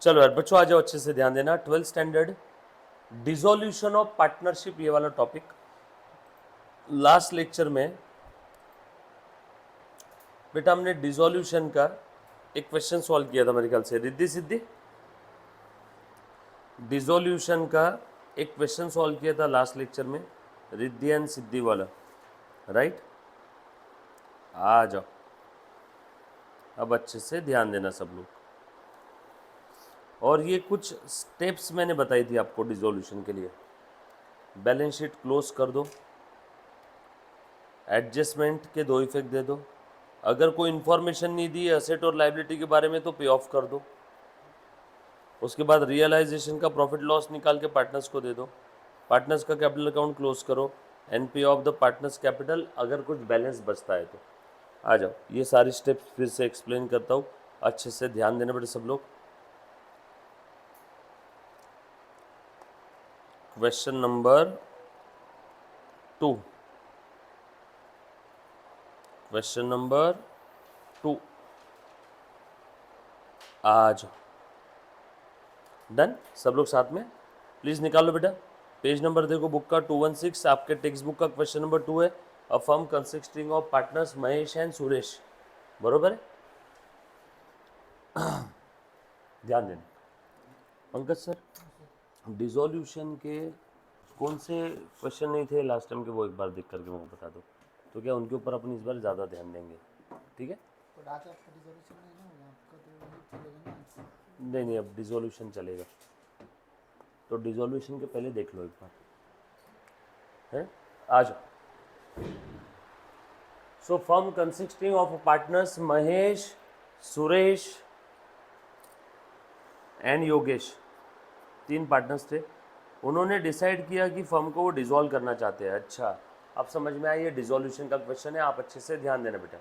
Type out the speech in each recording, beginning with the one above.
चलो यार बच्चों आ जाओ, अच्छे से ध्यान देना। 12th standard dissolution of partnership, ये वाला टॉपिक लास्ट लेक्चर में बेटा हमने डिसोल्यूशन का एक क्वेश्चन सॉल्व किया था मेरे ख्याल से, रिद्धि सिद्धि। डिसोल्यूशन का एक क्वेश्चन सॉल्व किया था लास्ट लेक्चर में, रिद्धि एंड सिद्धि वाला, राइट। आ जाओ, अब अच्छे से ध्यान देना सब लोग। और ये कुछ स्टेप्स मैंने बताई थी आपको डिसोल्यूशन के लिए। बैलेंस शीट क्लोज कर दो, एडजस्टमेंट के 2 इफेक्ट दे दो, अगर कोई इन्फॉर्मेशन नहीं दी एसेट और लाइबिलिटी के बारे में तो पे ऑफ कर दो, उसके बाद रियलाइजेशन का प्रॉफिट लॉस निकाल के पार्टनर्स को दे दो, पार्टनर्स का कैपिटल अकाउंट क्लोज करो एंड पे ऑफ द पार्टनर्स कैपिटल अगर कुछ बैलेंस बचता है तो। आ जाओ, ये सारी स्टेप्स फिर से एक्सप्लेन करता हूँ, अच्छे से ध्यान देने पड़े सब लोग। क्वेश्चन नंबर 2, क्वेश्चन नंबर 2 आ जाओ। डन, सब लोग साथ में प्लीज़ निकालो बेटा, पेज नंबर देखो बुक का 216, आपके टेक्स्ट बुक का क्वेश्चन नंबर 2 है। A firm consisting of partners Mahesh and Suresh, बरोबर है। ध्यान देना। पंकज सर, डिसोल्यूशन के कौन से क्वेश्चन नहीं थे लास्ट टाइम के, वो एक बार देख करके मुझे बता दो, तो क्या उनके ऊपर अपन इस बार ज़्यादा ध्यान देंगे, ठीक है। नहीं, अब डिसोल्यूशन चलेगा, तो डिसोल्यूशन के पहले देख लो एक बार, है। आ जाओ। So firm consisting of partners Mahesh, Suresh and Yogesh, 3 partners थे। उन्होंने डिसाइड किया कि फर्म को वो डिसॉल्व करना चाहते हैं। अच्छा, अब समझ में आई, ये डिसोल्यूशन का क्वेश्चन है, आप अच्छे से ध्यान देना बेटा।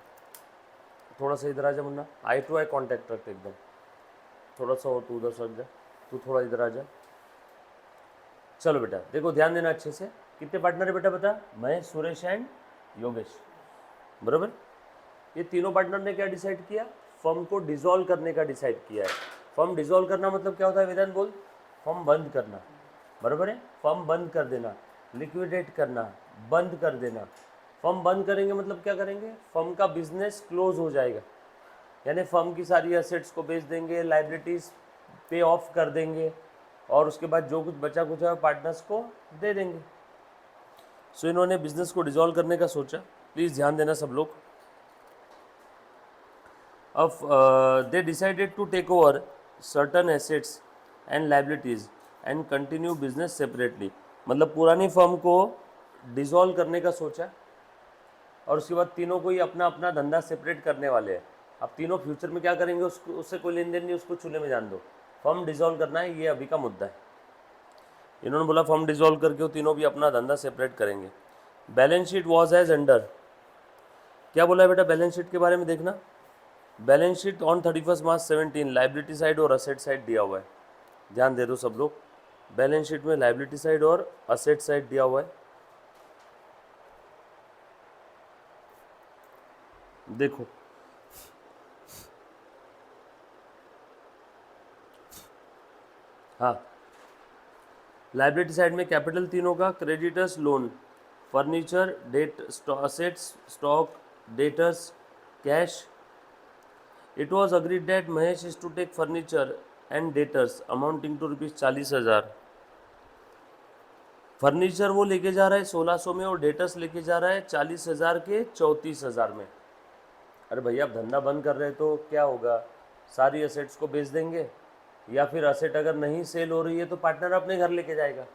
थोड़ा सा इधर आ जा मुन्ना, आई टू आई कॉन्टैक्ट रख एकदम, थोड़ा सा और तू उधर सट जा, तू थोड़ा इधर आ जा। चलो बेटा देखो, ध्यान देना अच्छे से। कितने पार्टनर है बेटा बता, महेश, सुरेश एंड योगेश, बराबर। ये तीनों पार्टनर ने क्या डिसाइड किया, फर्म को डिसॉल्व करने का डिसाइड किया है। फर्म डिसॉल्व करना मतलब क्या होता है वेदांत बोल, फर्म बंद करना, बराबर है। फर्म बंद कर देना, लिक्विडेट करना, बंद कर देना। फर्म बंद करेंगे मतलब क्या करेंगे, फर्म का बिजनेस क्लोज हो जाएगा, यानी फर्म की सारी एसेट्स को बेच देंगे, लाइबिलिटीज़ पे ऑफ कर देंगे, और उसके बाद जो कुछ बचा कुछ है पार्टनर्स को दे देंगे। सो इन्होंने बिजनेस को डिसॉल्व करने का सोचा, प्लीज़ ध्यान देना सब लोग। अब they decided to take over certain assets and liabilities and continue business separately, मतलब पुरानी फर्म को डिसॉल्व करने का सोचा, और उसके बाद तीनों को ही अपना अपना धंधा सेपरेट करने वाले हैं। अब तीनों फ्यूचर में क्या करेंगे, उसको उससे कोई लेन देन नहीं, उसको चूल्हे में जान दो। फर्म डिसॉल्व करना है, ये अभी का मुद्दा है। इन्होंने बोला फर्म डिसॉल्व करके वो तीनों भी अपना धंधा सेपरेट करेंगे। Balance sheet was as under, क्या बोला है बेटा बैलेंस शीट के बारे में देखना। Balance sheet on 31 March 17 liability side और असेट साइड दिया हुआ है, ध्यान दे दो सब लोग। बैलेंस शीट में लाइबिलिटी साइड और असेट साइड दिया हुआ है, देखो। हाँ, लाइबिलिटी साइड में कैपिटल तीनों का, creditors loan, furniture, debt, assets, stock, debtors, cash. It was agreed that Mahesh is to take furniture and debtors amounting to ₹40,000। Furniture वो लेके जा रहा है 1600 में, और डेटर्स लेके जा रहा है 40,000 के 34,000 में। अरे भैया आप धंधा बंद कर रहे हैं तो क्या होगा, सारी असेट्स को बेच देंगे, या फिर असेट अगर नहीं सेल हो रही है तो पार्टनर अपने घर लेके जाएगा,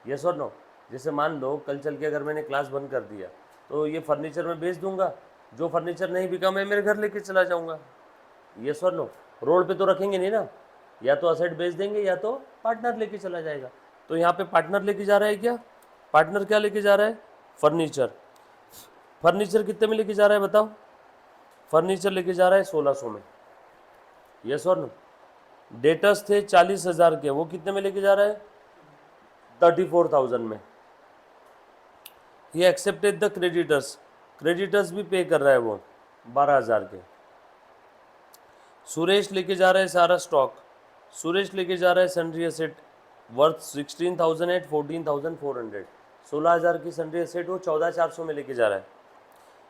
यस और नो। जैसे मान लो कल चल के अगर मैंने क्लास बंद कर दिया तो ये फर्नीचर मैं बेच दूंगा, जो फर्नीचर नहीं बिका मैं मेरे घर लेके चला जाऊंगा, यस और नो। रोड पे तो रखेंगे नहीं ना, या तो असेट बेच देंगे या तो पार्टनर लेके चला जाएगा। तो यहाँ पे पार्टनर लेके जा रहा है क्या, पार्टनर क्या लेके जा रहा है, फर्नीचर। फर्नीचर कितने में लेके जा रहा है बताओ, फर्नीचर लेके जा रहा है 1600 में, यस और नो। डेटर्स थे 40,000 के, वो कितने में लेके जा रहा है 34,000 में। ये एक्सेप्टेड द क्रेडिटर्स, क्रेडिटर्स भी पे कर रहा है वो 12,000 के। सुरेश लेके जा रहा है सारा स्टॉक, सुरेश लेके जा रहा है सन्ड्री एसेट वर्थ 16,000 एट 14,400, 16,000 की सन्ड्री एसेट वो 14,400 में लेके जा रहा है।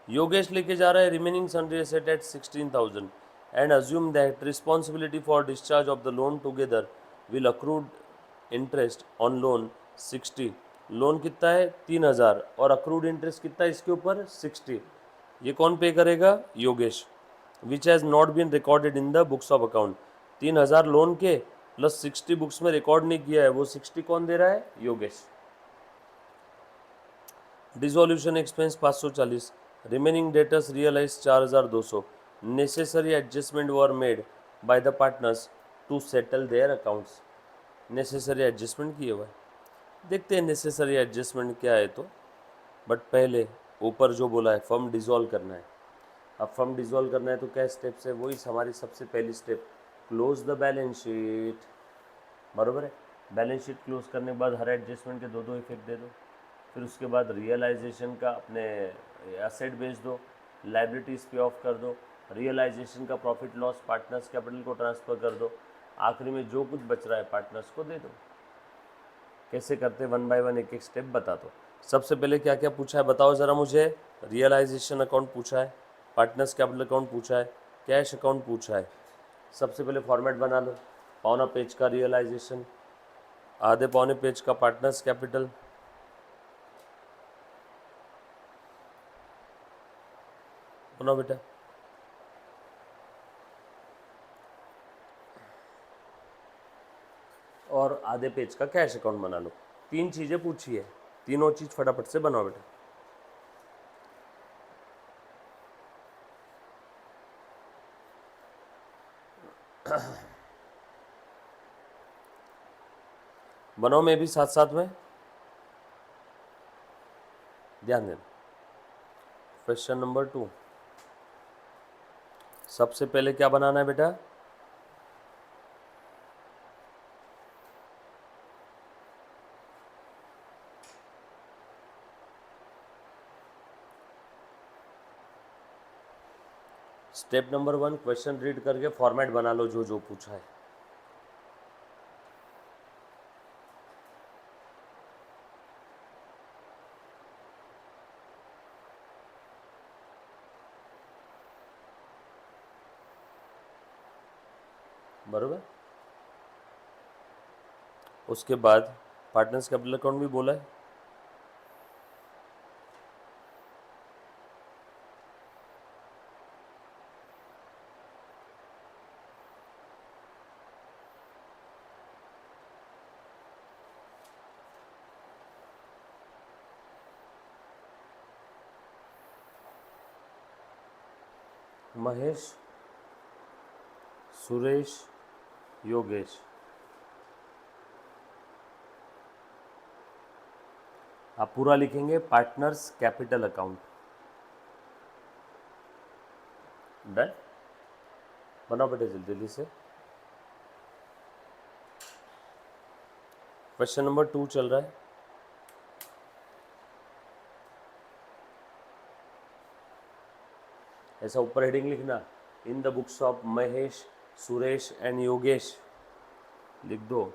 योगेश लेके जा रहा है remaining sundry asset at 16,000 and assume that responsibility for discharge of the loan together will accrued interest on loan 60। Loan कितना है 3,000 और अक्रूड इंटरेस्ट कितना है इसके ऊपर 60। ये कौन पे करेगा? Yogesh. Which has not been recorded in the books of account. 3,000 loan के प्लस 60 बुक्स में रिकॉर्ड नहीं किया है, वो 60 कौन दे रहा है? Yogesh. Dissolution expense 540, remaining debtors realise 4,200, necessary adjustment were made by the partners to settle their accounts. Necessary adjustment किए हुए, देखते हैं नेसेसरी एडजस्टमेंट क्या है तो। बट पहले ऊपर जो बोला है फर्म डिसॉल्व करना है। अब फर्म डिसॉल्व करना है तो क्या स्टेप्स है? वही हमारी सबसे पहली step, close the balance sheet. बराबर है। बैलेंस शीट क्लोज करने के बाद हर एडजस्टमेंट के दो दो इफेक्ट दे दो। फिर उसके बाद रियलाइजेशन का अपने एसेट बेच दो, लाइबिलिटीज़ पे ऑफ कर दो, रियलाइजेशन का प्रॉफिट लॉस पार्टनर्स कैपिटल को ट्रांसफ़र कर दो, आखिरी में जो कुछ बच रहा है पार्टनर्स को दे दो। कैसे करते वन बाय वन एक एक स्टेप बता दो। सबसे पहले क्या क्या पूछा है बताओ ज़रा मुझे। रियलाइजेशन अकाउंट पूछा है, पार्टनर्स कैपिटल अकाउंट पूछा है, कैश अकाउंट पूछा है। सबसे पहले फॉर्मेट बना लो, पौना पेज का रियलाइजेशन, आधे पौने पेज का पार्टनर्स कैपिटल, बनाओ बेटा। और आधे पेज का कैश अकाउंट बना लो। 3 चीज़ें पूछी है, तीनों चीज़ फटाफट से बनाओ बेटा। बनाओ, मैं भी साथ साथ में ध्यान देना। क्वेश्चन नंबर 2, सबसे पहले क्या बनाना है बेटा? स्टेप नंबर 1, क्वेश्चन रीड करके फॉर्मेट बना लो जो जो पूछा है। बराबर। उसके बाद पार्टनर्स कैपिटल अकाउंट भी बोला है। महेश, सुरेश, योगेश, आप पूरा लिखेंगे पार्टनर्स कैपिटल अकाउंट। डन। बनाओ बेटे जल्दी जल्दी से। क्वेश्चन नंबर 2 चल रहा है। ऐसा ऊपर हेडिंग लिखना, इन the books of Mahesh, Suresh and Yogesh लिख दो।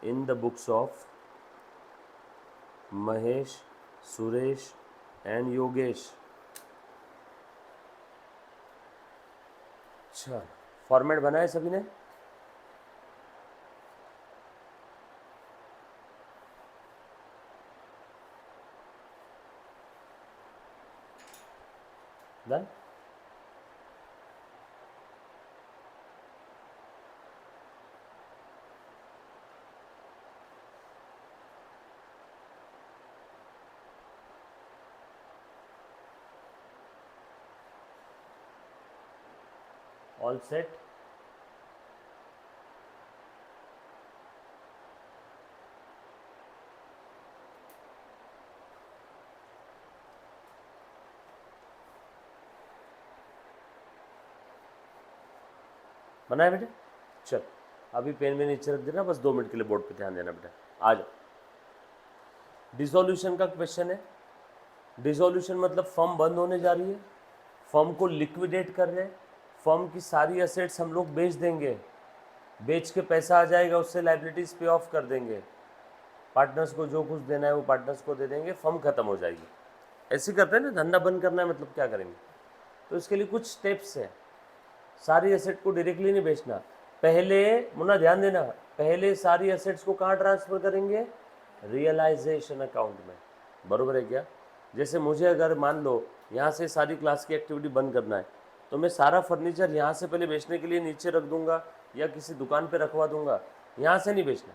इन the books of Mahesh, Suresh and Yogesh. अच्छा, फॉर्मेट बना है सभी ने? डन। All set. बनाया बेटे? चल अभी पेन में नीचे रख देना, बस 2 मिनट के लिए बोर्ड पे ध्यान देना बेटा। आ जाओ। डिसोल्यूशन का क्वेश्चन है। डिसोल्यूशन मतलब फर्म बंद होने जा रही है, फर्म को लिक्विडेट कर रहे हैं, फर्म की सारी एसेट्स हम लोग बेच देंगे। बेच के पैसा आ जाएगा, उससे लाइबिलिटीज पे ऑफ कर देंगे, पार्टनर्स को जो कुछ देना है वो पार्टनर्स को दे देंगे, फर्म खत्म हो जाएगी। ऐसे करते हैं ना, धंधा बंद करना है मतलब क्या करेंगे, तो इसके लिए कुछ स्टेप्स हैं। सारी एसेट को डायरेक्टली नहीं बेचना, पहले मुन्ना ध्यान देना, पहले सारी एसेट्स को कहाँ ट्रांसफर करेंगे, रियलाइजेशन अकाउंट में, बरोबर है क्या। जैसे मुझे अगर मान लो यहाँ से सारी क्लास की एक्टिविटी बंद करना है, तो मैं सारा फर्नीचर यहाँ से पहले बेचने के लिए नीचे रख दूंगा या किसी दुकान पे रखवा दूंगा, यहाँ से नहीं बेचना।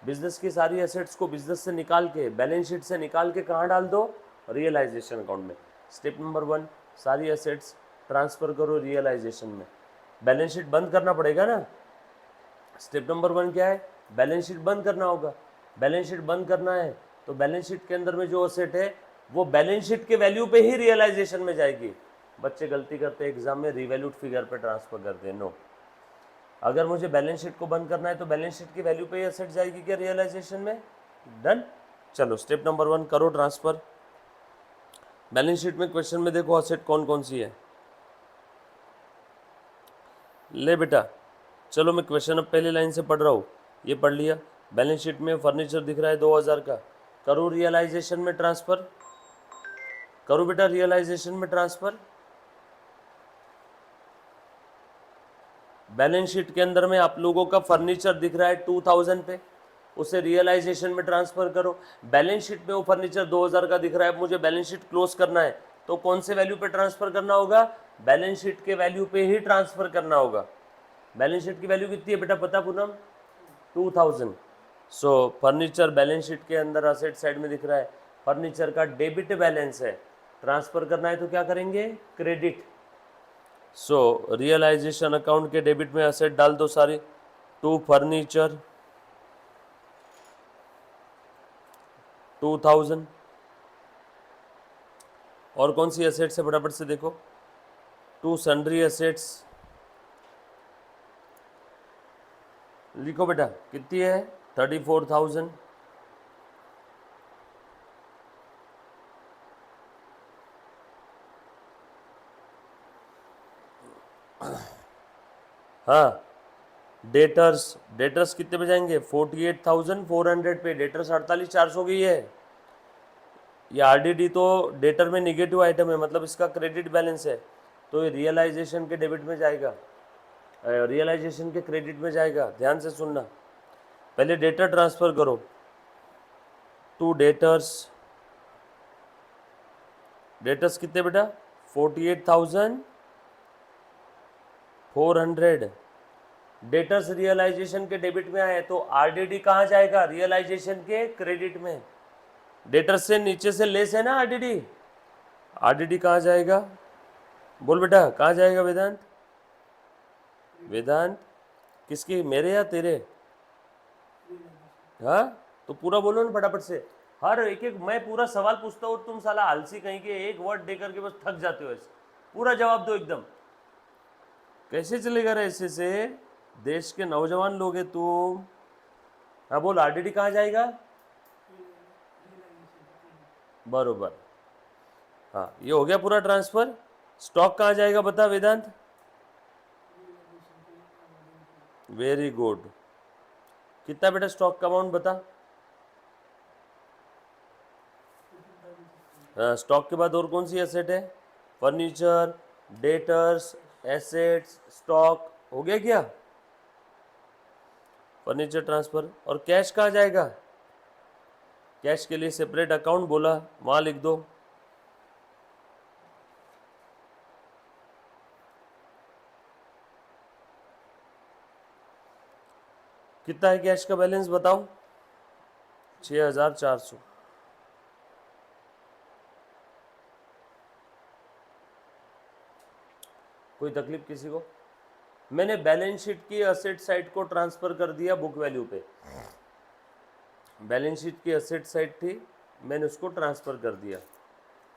बिजनेस की सारी एसेट्स को बिजनेस से निकाल के, बैलेंस शीट से निकाल के कहाँ डाल दो, रियलाइजेशन अकाउंट में। स्टेप नंबर 1, सारी एसेट्स ट्रांसफर करो रियलाइजेशन में। बैलेंस शीट बंद करना पड़ेगा ना, स्टेप नंबर 1 क्या है, बैलेंस शीट बंद करना होगा। बैलेंस शीट बंद करना है तो बैलेंस शीट के अंदर में जो एसेट है वो बैलेंस शीट के वैल्यू पे ही रियलाइजेशन में जाएगी। बच्चे गलती करते हैं एग्जाम में, रिवैल्यूड फिगर पे ट्रांसफर करते हैं, नो। अगर मुझे बैलेंस शीट को बंद करना है तो बैलेंस शीट की वैल्यू पे ही एसेट जाएगी क्या रियलाइजेशन में, डन। चलो स्टेप नंबर 1 करो ट्रांसफर। बैलेंस शीट में क्वेश्चन में देखो एसेट कौन कौन सी है, ले बेटा चलो मैं क्वेश्चन अब पहली लाइन से पढ़ रहा हूँ, ये पढ़ लिया। बैलेंस शीट में फर्नीचर दिख रहा है 2000 का, करो रियलाइजेशन में ट्रांसफर, करो बेटा रियलाइजेशन में ट्रांसफर। बैलेंस शीट के अंदर में आप लोगों का फर्नीचर दिख रहा है 2000 पे, उसे रियलाइजेशन में ट्रांसफर करो। बैलेंस शीट में वो फर्नीचर 2000 का दिख रहा है, मुझे बैलेंस शीट क्लोज करना है तो कौन से वैल्यू पे ट्रांसफर करना होगा, बैलेंस शीट के वैल्यू पे ही ट्रांसफर करना होगा। बैलेंस शीट की वैल्यू कितनी है बेटा पता पूनम, 2000। सो फर्नीचर बैलेंस शीट के अंदर असेट साइड में दिख रहा है, फर्नीचर का डेबिट बैलेंस है, ट्रांसफर करना है तो क्या करेंगे, क्रेडिट। सो रियलाइजेशन अकाउंट के डेबिट में असेट डाल दो सारी, टू फर्नीचर 2000। और कौन सी असेट्स है फटाफट से देखो, टू सन्ड्री असेट्स, लिखो बेटा कितनी है 34,000। हाँ डेटर्स, डेटर्स कितने पे जाएंगे 48,400 पे, डेटर्स 48,400 की है। ये आरडीडी तो डेटर में निगेटिव आइटम है, मतलब इसका क्रेडिट बैलेंस है, तो ये रियलाइजेशन के डेबिट में जाएगा, रियलाइजेशन के क्रेडिट में जाएगा। ध्यान से सुनना, पहले डेटर ट्रांसफर करो, टू डेटर्स, डेटर्स कितने बेटा 48,400। डेटर्स रियलाइजेशन के डेबिट में आए तो आरडीडी कहाँ जाएगा, रियलाइजेशन के क्रेडिट में। डेटर्स से नीचे से लेस है ना आरडीडी, आरडीडी कहाँ जाएगा, बोल बेटा कहाँ जाएगा वेदांत, वेदांत किसकी, मेरे या तेरे, हाँ तो पूरा बोलो ना फटाफट से, हर एक एक मैं पूरा सवाल पूछता हूँ, तुम साला आलसी कहीं के एक वर्ड देकर के बस थक जाते हो, ऐसे पूरा जवाब दो एकदम, कैसे चलेगा रे ऐसे से, देश के नौजवान लोग हैं तुम। हाँ बोल आरडीडी कहाँ जाएगा, बरोबर, हाँ ये हो गया पूरा ट्रांसफर। स्टॉक कहाँ जाएगा बता वेदांत, वेरी गुड, कितना बेटा स्टॉक का अमाउंट बता। स्टॉक के बाद और कौन सी एसेट है, फर्नीचर, डेटर्स, एसेट्स, स्टॉक, हो गया क्या, फर्नीचर ट्रांसफर। और कैश कहाँ जाएगा, कैश के लिए सेपरेट अकाउंट बोला, वहाँ लिख दो। कितना है कैश का बैलेंस बताओ, 6,400। कोई तकलीफ किसी को, मैंने बैलेंस शीट की असेट साइड को ट्रांसफर कर दिया बुक वैल्यू पे, बैलेंस शीट की असेट साइड थी मैंने उसको ट्रांसफर कर दिया,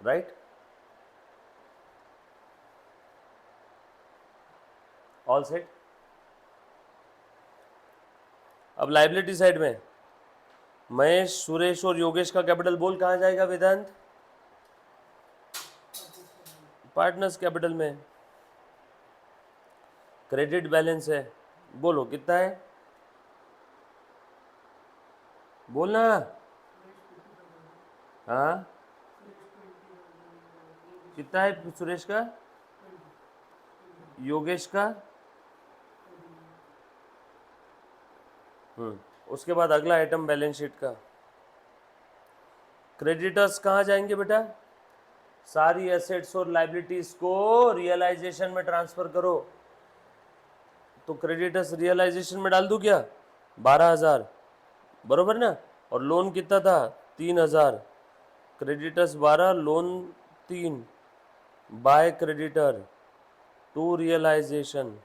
राइट। All set. अब लाइबिलिटी साइड में महेश, सुरेश और योगेश का कैपिटल बोल कहाँ जाएगा वेदांत, पार्टनर्स कैपिटल में। क्रेडिट बैलेंस है बोलो कितना है, बोलना। हाँ कितना है सुरेश का, योगेश का। उसके बाद अगला आइटम बैलेंस शीट का, क्रेडिटर्स कहाँ जाएंगे बेटा, सारी एसेट्स और लाइबिलिटीज को रियलाइजेशन में ट्रांसफर करो। तो क्रेडिटर्स रियलाइजेशन में डाल दूं क्या, 12,000 बरोबर ना, और लोन कितना था 3,000, creditors 12 loan 3, by creditor to realisation.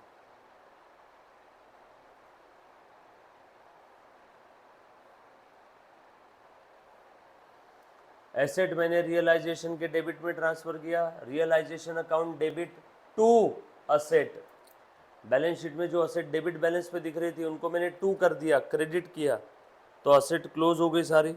Asset मैंने रियलाइजेशन के डेबिट में ट्रांसफर किया, realisation account debit to asset. Balance sheet में जो असेट डेबिट बैलेंस पे दिख रही थी उनको मैंने टू कर दिया, क्रेडिट किया, तो असेट क्लोज हो गई सारी।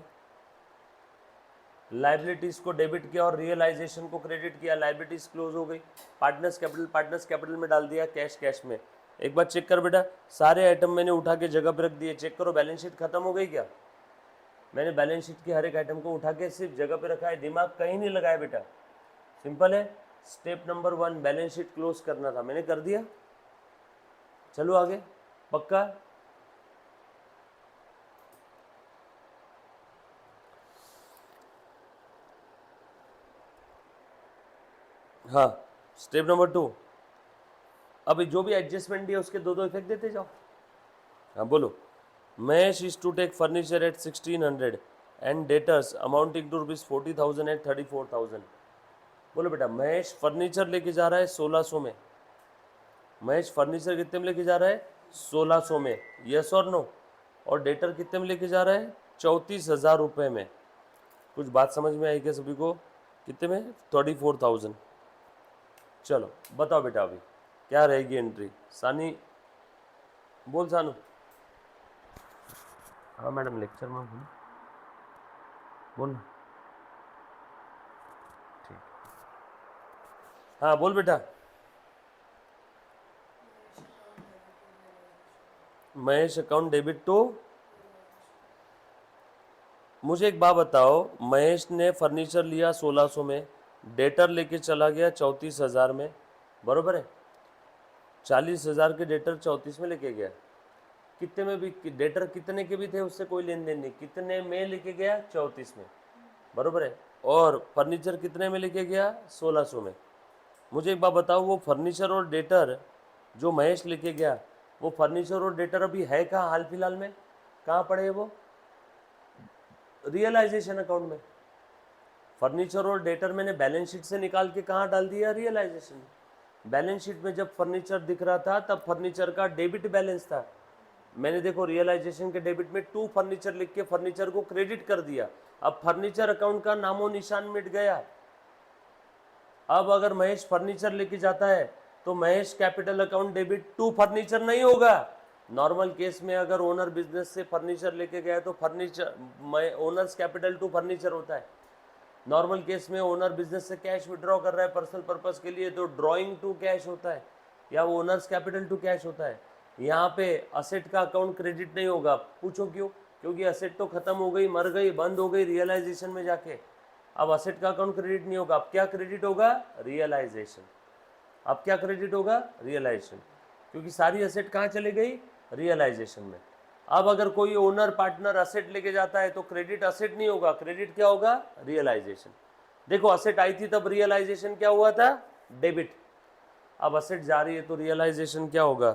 लाइबिलिटीज को डेबिट किया और रियलाइजेशन को क्रेडिट किया, लाइबिलिटीज क्लोज हो गई। पार्टनर्स कैपिटल में डाल दिया, कैश में। एक बार चेक कर बेटा, सारे आइटम मैंने उठा के जगह पर रख दिए, चेक करो बैलेंस शीट खत्म हो गई क्या। मैंने बैलेंस शीट के हर एक आइटम को उठा के सिर्फ जगह पे रखा है, दिमाग कहीं नहीं लगाया बेटा, सिंपल है। Step number 1 balance sheet close करना था, मैंने कर दिया। चलो आगे, पक्का। हाँ स्टेप नंबर 2, अभी जो भी एडजस्टमेंट दिया उसके दो इफेक्ट देते जाओ। हाँ बोलो, Mahesh is to take furniture at 1600 and debtors amounting to ₹40,000 at 34,000। बोलो बेटा, महेश फर्नीचर लेके जा रहा है 1600 में, महेश फर्नीचर कितने में लेके जा रहा है 1600 में, यस और नो, और डेटर कितने में लेके जा रहा है 34,000 रुपये में। कुछ बात समझ में आई क्या सभी को, कितने में 34,000। चलो बताओ बेटा अभी क्या रहेगी एंट्री, सानी बोल सानू। हाँ मैडम लेक्चर में हूँ, बोल। ठीक, हाँ बोल बेटा। महेश अकाउंट डेबिट टू, मुझे एक बात बताओ, महेश ने फर्नीचर लिया 1600 में, डेटर लेके चला गया 34,000 में, बरोबर है। 40,000 के डेटर 34 में लेके गया, कितने में भी डेटर कितने के भी थे उससे कोई लेन देन नहीं, कितने में लेके गया 34 में, बरोबर है। और फर्नीचर कितने में लेके गया 1600 में। मुझे एक बात बताओ, वो फर्नीचर और डेटर जो महेश लेके गया, वो फर्नीचर और डेटर अभी है कहाँ हाल फिलहाल में, कहाँ पड़े है वो, रियलाइजेशन अकाउंट में। फर्नीचर और डेटर मैंने बैलेंस शीट से निकाल के कहाँ डाल दिया, रियलाइजेशन में। बैलेंस शीट में जब फर्नीचर दिख रहा था तब फर्नीचर का डेबिट बैलेंस था, मैंने देखो रियलाइजेशन के डेबिट में टू फर्नीचर लिख के फर्नीचर को क्रेडिट कर दिया। अब फर्नीचर अकाउंट का नामो निशान मिट गया। अब अगर महेश फर्नीचर लेके जाता है तो Mahesh capital account debit to furniture नहीं होगा। नॉर्मल केस में अगर ओनर बिजनेस से फर्नीचर लेके गया तो furniture owner's capital to furniture होता है। नॉर्मल केस में ओनर बिजनेस से कैश विड्रॉ कर रहा है पर्सनल पर्पस के लिए तो ड्रॉइंग टू कैश होता है या वो ओनर्स कैपिटल टू कैश होता है। यहाँ पे असेट का अकाउंट क्रेडिट नहीं होगा, पूछो क्यों, क्योंकि असेट तो खत्म हो गई, मर गई, बंद हो गई रियलाइजेशन में जाके। अब असेट का अकाउंट क्रेडिट नहीं होगा, अब क्या क्रेडिट होगा, रियलाइजेशन। अब क्या क्रेडिट होगा, रियलाइजेशन, क्योंकि सारी असेट कहाँ चली गई, रियलाइजेशन में। अब अगर कोई ओनर पार्टनर असेट लेके जाता है तो क्रेडिट असेट नहीं होगा, क्रेडिट क्या होगा, रियलाइजेशन। देखो असेट आई थी तब रियलाइजेशन क्या हुआ था, डेबिट। अब असेट जा रही है तो रियलाइजेशन क्या होगा,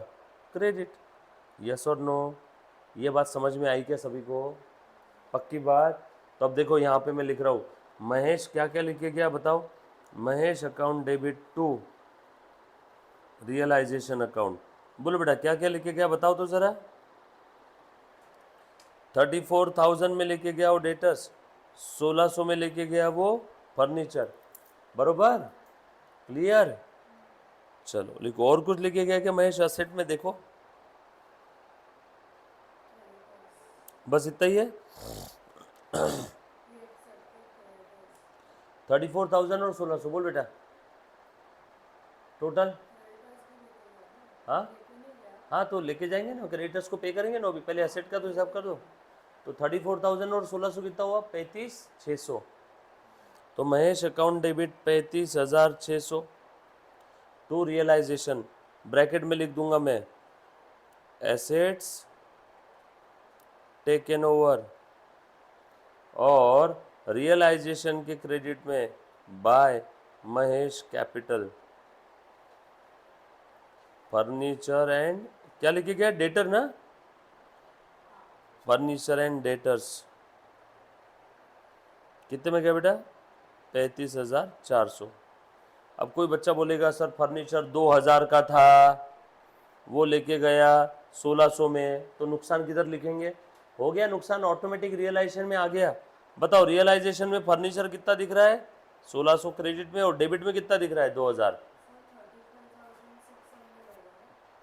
क्रेडिट। यस और नो, ये बात समझ में आई क्या सभी को, पक्की बात। तो अब देखो यहाँ पे मैं लिख रहा हूँ, महेश क्या क्या लिखे गया बताओ, Mahesh account debit to realisation account. बोलो बेटा क्या क्या लेके गया बताओ तो ज़रा। 34,000 में लेके गया वो डेटर्स, 1600 में लेके गया वो फर्नीचर, बरोबर, क्लियर। चलो लिखो, और कुछ लेके गया क्या महेश असेट में, देखो बस इतना ही है। 34,000 और 1600, बोल बेटा टोटल। हाँ हाँ तो लेके जाएंगे ना, क्रेडिटर्स को पे करेंगे ना, अभी पहले एसेट का तो हिसाब कर दो। तो 34,000 और 1600 कितना हुआ, 35,600। तो Mahesh account debit 35,600 to realisation, bracket में लिख दूंगा मैं एसेट्स टेकन ओवर, और रियलाइजेशन के क्रेडिट में by Mahesh capital, furniture and क्या लिखे गया, डेटर ना, फर्नीचर एंड डेटर्स कितने में गया बेटा, 35,400। अब कोई बच्चा बोलेगा सर फर्नीचर 2,000 का था, वो लेके गया 1,600 में, तो नुकसान किधर लिखेंगे, हो गया नुकसान ऑटोमेटिक रियलाइजेशन में आ गया। बताओ रियलाइजेशन में फर्नीचर कितना दिख रहा है, 1,600 क्रेडिट में, और डेबिट में कितना दिख रहा है, 2,000।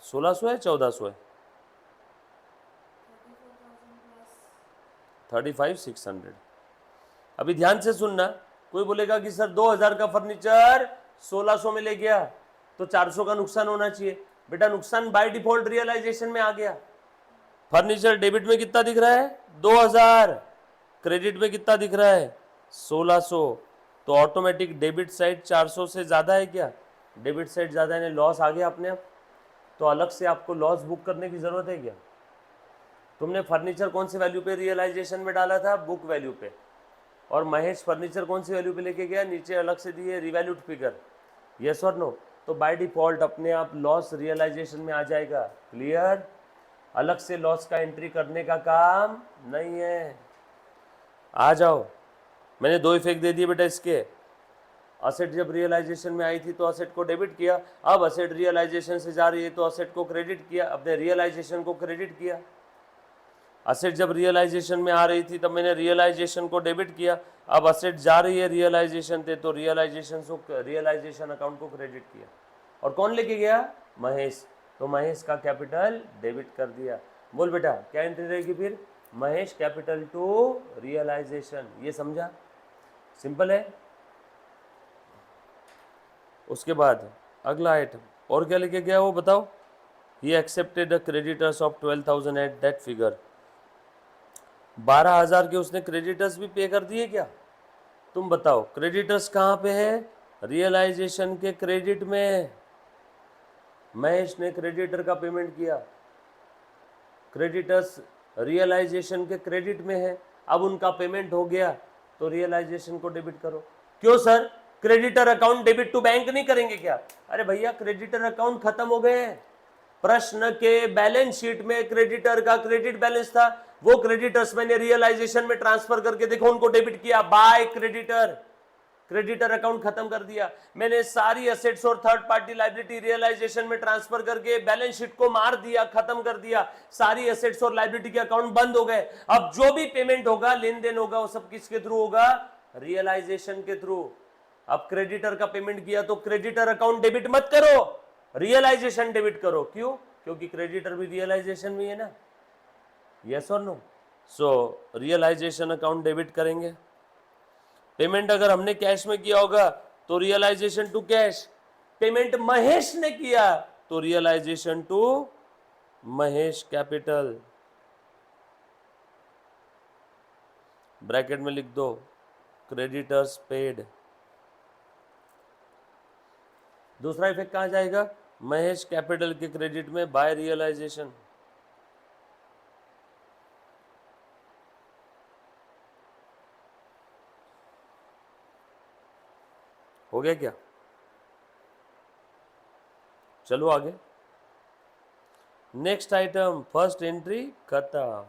1,600 है 1,400 है, 35,600। अभी ध्यान से सुनना, कोई बोलेगा कि सर 2,000 का फर्नीचर 1,600 में ले गया तो 400 का नुकसान होना चाहिए। बेटा नुकसान बाय डिफॉल्ट रियलाइजेशन में आ गया। फर्नीचर डेबिट में कितना दिख रहा है, 2,000, क्रेडिट में कितना दिख रहा है, 1,600, तो ऑटोमेटिक डेबिट साइड 400 से ज़्यादा है क्या, डेबिट साइड ज़्यादा है, लॉस आ गया अपने आप। तो अलग से आपको लॉस बुक करने की ज़रूरत है क्या, तुमने फर्नीचर कौन से वैल्यू पे रियलाइजेशन में डाला था, बुक वैल्यू पे, और महेश फर्नीचर कौन सी वैल्यू पे लेके गया, नीचे अलग से दिए रिवैल्यूड फिगर, यस और नो। तो बाय डिफॉल्ट अपने आप लॉस रियलाइजेशन में आ जाएगा, क्लियर, अलग से लॉस का एंट्री करने का काम नहीं है। आ जाओ, मैंने दो इफेक्ट दे दिए बेटा इसके। असेट जब रियलाइजेशन में आई थी तो असेट को डेबिट किया, अब असेट रियलाइजेशन से जा रही है तो असेट को क्रेडिट किया, अपने रियलाइजेशन को क्रेडिट किया। असेट जब रियलाइजेशन में आ रही थी तब मैंने रियलाइजेशन को डेबिट किया, अब असेट जा रही है रियलाइजेशन थे तो रियलाइजेशन अकाउंट को क्रेडिट किया। और कौन लेके गया, महेश, तो महेश का कैपिटल डेबिट कर दिया। बोल बेटा क्या एंट्री रहेगी फिर, महेश कैपिटल टू रियलाइजेशन, ये समझा, सिंपल है। उसके बाद अगला आइटम और क्या लेके गया वो बताओ, he accepted the creditors of 12,000 at that figure, 12,000 के उसने क्रेडिटर्स भी पे कर दिए क्या, तुम बताओ क्रेडिटर्स कहाँ पे है, रियलाइजेशन के क्रेडिट में, महेश ने क्रेडिटर का पेमेंट किया, क्रेडिटर्स रियलाइजेशन के क्रेडिट में है, अब उनका पेमेंट हो गया तो रियलाइजेशन को डेबिट करो। क्यों sir, creditor account debit to bank नहीं करेंगे क्या, अरे भैया क्रेडिटर अकाउंट खत्म हो गए हैं, प्रश्न के बैलेंस शीट में क्रेडिटर का क्रेडिट बैलेंस था, वो क्रेडिटर्स मैंने रियलाइजेशन में ट्रांसफर करके देखो उनको डेबिट किया, बाय क्रेडिटर, क्रेडिटर अकाउंट खत्म कर दिया। मैंने सारी एसेट्स और थर्ड पार्टी लायबिलिटी रियलाइजेशन में ट्रांसफर करके बैलेंस शीट को मार दिया, खत्म कर दिया, सारी एसेट्स और लायबिलिटी के अकाउंट बंद हो गए। अब जो भी पेमेंट होगा, लेन देन होगा, वो सब किसके थ्रू होगा, रियलाइजेशन के थ्रू। अब क्रेडिटर का पेमेंट किया तो क्रेडिटर अकाउंट डेबिट मत करो, रियलाइजेशन डेबिट करो। क्यों, क्योंकि क्रेडिटर भी रियलाइजेशन में है ना, यस और no. So realisation account debit करेंगे। पेमेंट अगर हमने कैश में किया होगा तो realisation to cash, payment Mahesh ने किया तो realisation to Mahesh capital, bracket में लिख दो क्रेडिटर्स पेड। दूसरा इफेक्ट कहां जाएगा, महेश कैपिटल के क्रेडिट में बाय रियलाइजेशन, हो गया क्या, चलो आगे। नेक्स्ट आइटम, फर्स्ट एंट्री खत्म।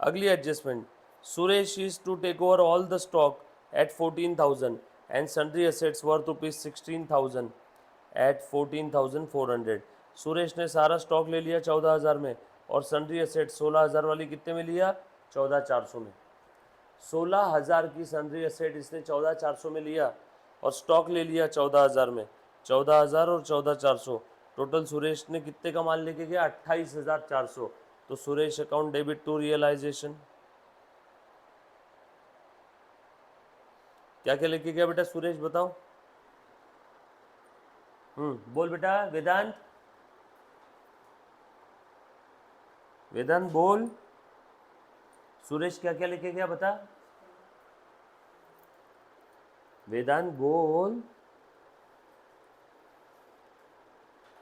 अगली adjustment, Suresh is to take over all the stock at 14,000 and sundry assets worth ₹16,000 at 14,400। Suresh ने सारा स्टॉक ले लिया 14,000 में, और सन्ड्री एसेट 16,000 वाली कितने में लिया, 14,400 में। 16,000 की सन्ड्री एसेट इसने 14,400 में लिया, और स्टॉक ले लिया 14,000 में, 14,000 और 14,400, टोटल सुरेश ने कितने का माल लेके गया, 28,400। तो Suresh account debit to realisation, क्या क्या लेके गया बेटा सुरेश बताओ, बोल बेटा वेदांत, वेदांत बोल, सुरेश क्या क्या लिखे गया बता, वेदांत बोल।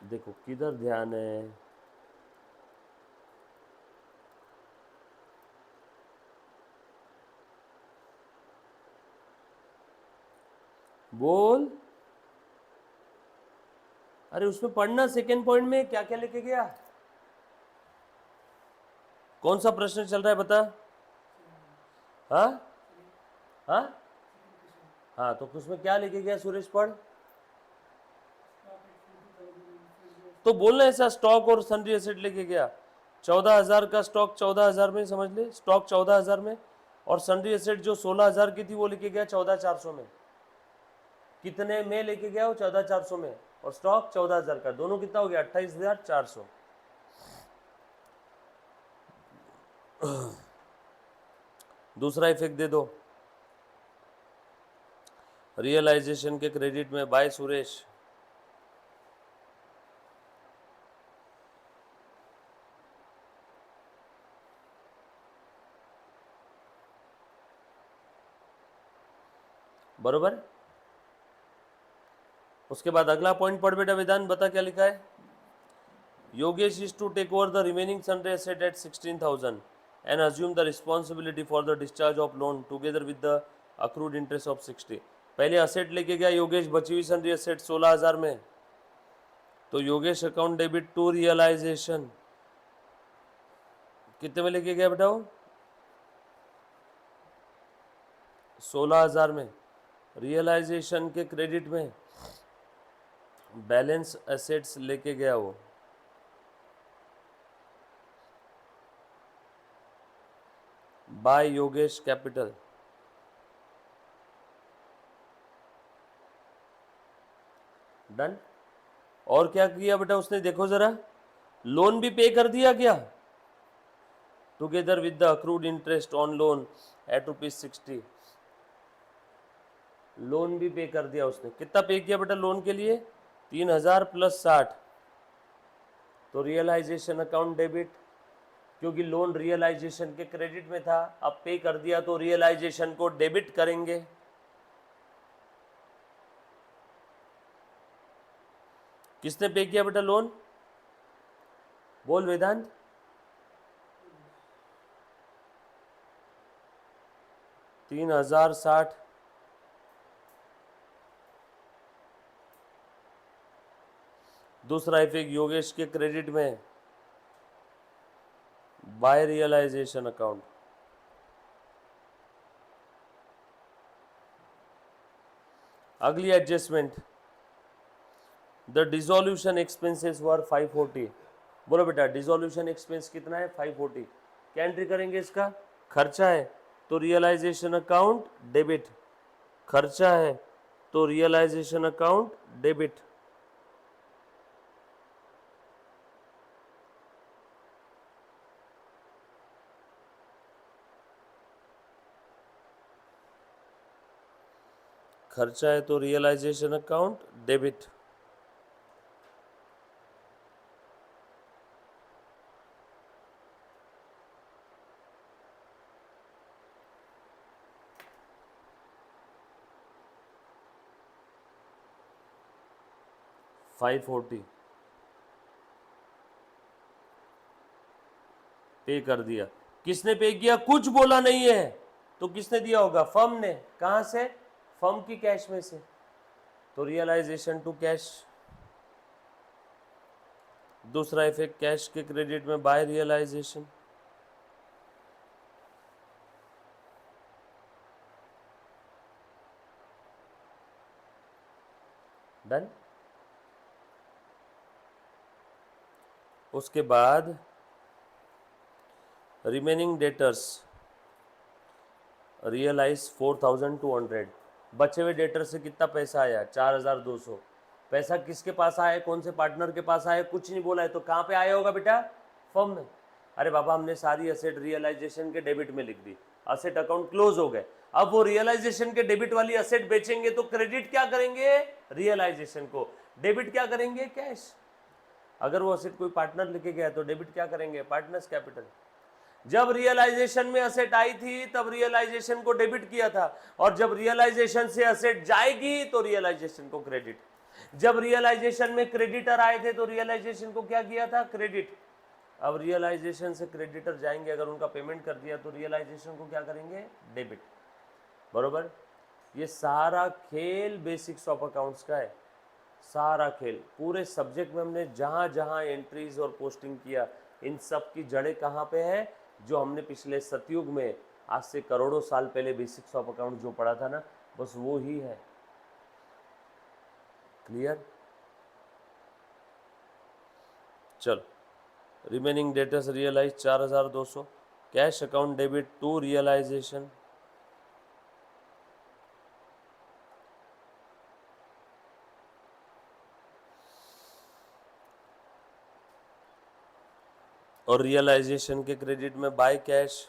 देखो किधर ध्यान है, बोल। अरे उसमें पढ़ना, सेकेंड पॉइंट में क्या क्या लिखे गया, कौन सा प्रश्न चल रहा है बता। हाँ हाँ हाँ, तो उसमें क्या लिखे गया सुरेश, पढ़। तो बोलना ऐसा, स्टॉक और सन्ड्री एसेट लेके गया, 14,000 का स्टॉक 14,000 में, समझ ले, स्टॉक 14,000 में, और सन्ड्री एसेट जो 16,000 की थी वो लेके गया 14,400 में। कितने में लेके गया वो, 14,400 में, और स्टॉक 14,000 का, दोनों कितना हो गया, 28,400। दूसरा इफेक्ट दे दो, रियलाइजेशन के क्रेडिट में, बाय सुरेश। बरोबर। उसके बाद अगला पॉइंट पढ़ बेटा, वेदांत बता क्या लिखा है। Yogesh is to take over the remaining sundry asset at 16,000 and assume the responsibility for the discharge of loan together with the accrued interest of 60। पहले असेट लेके गया योगेश, बची हुई सन्ड्री एसेट 16,000 में, तो Yogesh account debit to realisation कितने में लेके गया बेटा वो, 16,000 में। रियलाइजेशन के क्रेडिट में बैलेंस एसेट्स लेके गया वो, बाय योगेश कैपिटल। डन। और क्या किया बेटा उसने, देखो जरा, लोन भी पे कर दिया क्या, together with the accrued interest on loan eight ₹60। Loan भी पे कर दिया उसने, कितना पे किया बेटा लोन के लिए, 3,000 + 60, तो रियलाइजेशन अकाउंट डेबिट, क्योंकि लोन रियलाइजेशन के क्रेडिट में था, अब पे कर दिया तो रियलाइजेशन को डेबिट करेंगे। किसने पे किया बेटा लोन, बोल वेदांत। $3,060। दूसरा इफेक्ट योगेश के क्रेडिट में, बाय रियलाइजेशन अकाउंट। अगली एडजस्टमेंट, द डिसोल्यूशन एक्सपेंसेस वर 540। बोलो बेटा डिसोल्यूशन एक्सपेंस कितना है, 540। क्या एंट्री करेंगे इसका, खर्चा है तो रियलाइजेशन अकाउंट डेबिट, खर्चा है तो रियलाइजेशन अकाउंट डेबिट। खर्चा है तो रियलाइजेशन अकाउंट डेबिट। $540 पे कर दिया। किसने पे किया, कुछ बोला नहीं है, तो किसने दिया होगा, फर्म ने। कहां से, फर्म की कैश में से, तो रियलाइजेशन टू कैश। दूसरा इफेक्ट कैश के क्रेडिट में, बाय रियलाइजेशन। डन। उसके बाद रिमेनिंग डेटर्स रियलाइज 4,200। बचे हुए डेटर से कितना पैसा आया, 4,200। पैसा किसके पास आया, कौन से पार्टनर के पास आया, कुछ नहीं बोला है, तो कहाँ पे आया होगा बेटा, फर्म में। अरे बाबा हमने सारी असेट रियलाइजेशन के डेबिट में लिख दी, असेट अकाउंट क्लोज हो गए। अब वो रियलाइजेशन के डेबिट वाली असेट बेचेंगे तो क्रेडिट क्या करेंगे, रियलाइजेशन को, डेबिट क्या करेंगे, कैश। अगर वो असेट कोई पार्टनर लेके गया तो डेबिट क्या करेंगे, पार्टनर्स कैपिटल। जब रियलाइजेशन में असेट आई थी तब रियलाइजेशन को डेबिट किया था, और जब रियलाइजेशन से असेट जाएगी तो रियलाइजेशन को क्रेडिट। जब रियलाइजेशन में क्रेडिटर आए थे तो रियलाइजेशन को क्या किया था, क्रेडिट। अब रियलाइजेशन से क्रेडिटर जाएंगे, अगर उनका पेमेंट कर दिया तो रियलाइजेशन को क्या करेंगे, डेबिट। बरोबर। ये सारा खेल बेसिक्स ऑफ अकाउंट्स का है, सारा खेल। पूरे सब्जेक्ट में हमने जहाँ जहाँ एंट्रीज और पोस्टिंग किया, इन सब की जड़ें कहाँ पे है, जो हमने पिछले सतयुग में आज से करोड़ों साल पहले बेसिक्स ऑफ अकाउंट जो पढ़ा था ना, बस वो ही है। क्लियर। चलो, remaining debtors realise 4200, cash account debit to realisation, और रियलाइजेशन के क्रेडिट में बाय कैश।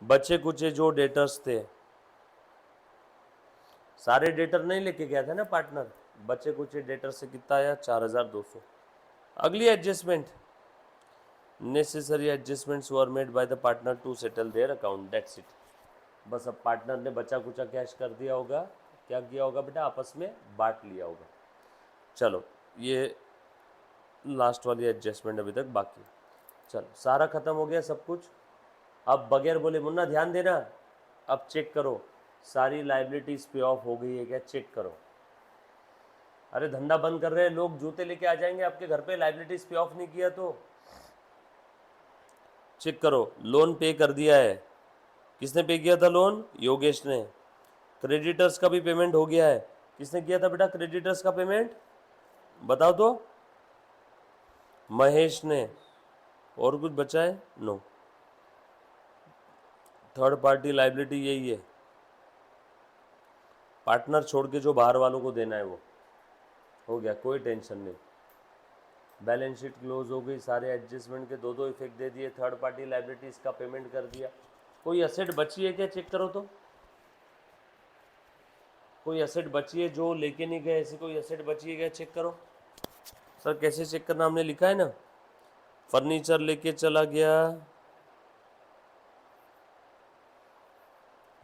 बचे कुचे जो डेटर्स थे, सारे डेटर नहीं लेके गया था ना पार्टनर, बचे कुचे डेटर से कितना आया, 4200। अगली adjustment, necessary adjustments were made by the partner to settle their account, that's it. बस अब पार्टनर ने बचा कुचा कैश कर दिया होगा, क्या किया होगा बेटा, आपस में बांट लिया होगा। चलो, ये लास्ट वाली एडजस्टमेंट अभी तक बाकी। चलो, सारा खत्म हो गया सब कुछ। अब बगैर बोले मुन्ना ध्यान देना, अब चेक करो सारी लाइबिलिटीज पे ऑफ हो गई है क्या, चेक करो। अरे धंधा बंद कर रहे हैं लोग, जूते लेके आ जाएंगे आपके घर पे, लाइबिलिटीज पे ऑफ नहीं किया तो। चेक करो, लोन पे कर दिया है, किसने पे किया था लोन, योगेश ने। क्रेडिटर्स का भी पेमेंट हो गया है, किसने किया था बेटा क्रेडिटर्स का पेमेंट, बताओ तो, महेश ने। और कुछ बचा है, नो। थर्ड पार्टी लाइबिलिटी यही है, पार्टनर छोड़ के जो बाहर वालों को देना है वो हो गया, कोई टेंशन नहीं। बैलेंस शीट क्लोज हो गई, सारे एडजस्टमेंट के दो दो इफेक्ट दे दिए, थर्ड पार्टी लाइबिलिटीज का पेमेंट कर दिया। कोई असेट बची है क्या, चेक करो तो, कोई असेट बची है जो लेके नहीं गए, ऐसी कोई असेट बची है क्या, चेक करो। सर कैसे चेक करना, हमने लिखा है ना, फर्नीचर लेके चला गया